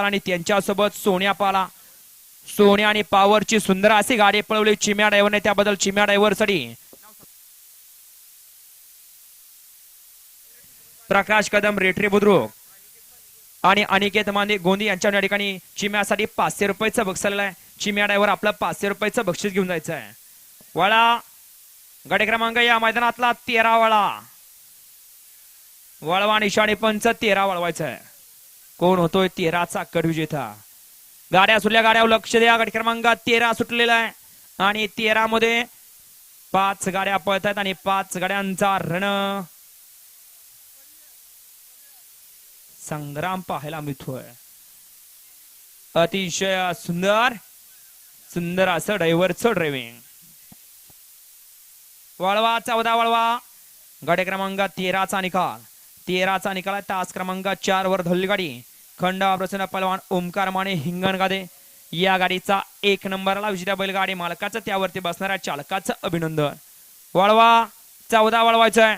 आणि त्यांच्यासोबत सोन्या पाला. सोन्या आणि पावरची सुंदर अशी गाडी पळवली चिम्या ड्रायव्हरने, त्याबद्दल चिम्या ड्रायव्हरसाठी प्रकाश कदम रेटरी बुद्रुक आणि अनिकेत माने गोंदी यांच्या या ठिकाणी चिम्यासाठी 500 रुपयाचं बक्षीस आलेलं आहे. चिम्या ड्रायव्हर आपलं 500 रुपयाचं बक्षीस घेऊन जायचं आहे. वळा गाडी क्रमांक या मैदानातला 13 वळवा निशाणी पंच 13 वळवायचं आहे. कोण होतोय 13चा कड विजेता. गाड्या सुटल्या, गाड्यावर लक्ष द्या. गाडी क्रमांक 13 सुटलेला आहे आणि 13 मध्ये 5 गाड्या पळत आहेत आणि 5 गाड्यांचा रण संग्राम पाहायला मिळतोय. अतिशय सुंदर सुंदर असं ड्रायव्हरचं ड्रायव्हिंग. वळवा 14 वळवा गाडी क्रमांक 13चा निकाल. 13चा निकाल आहे. तास क्रमांक 4 वर धरली गाडी खंडा प्रसन्न पलवान ओमकार माने हिंगणगादे. या गाडीचा 1 नंबरला विजेत्या बैलगाडी मालकाचं त्यावरती बसणाऱ्या चालकाचं अभिनंदन. वळवा 14 वळवायचं आहे.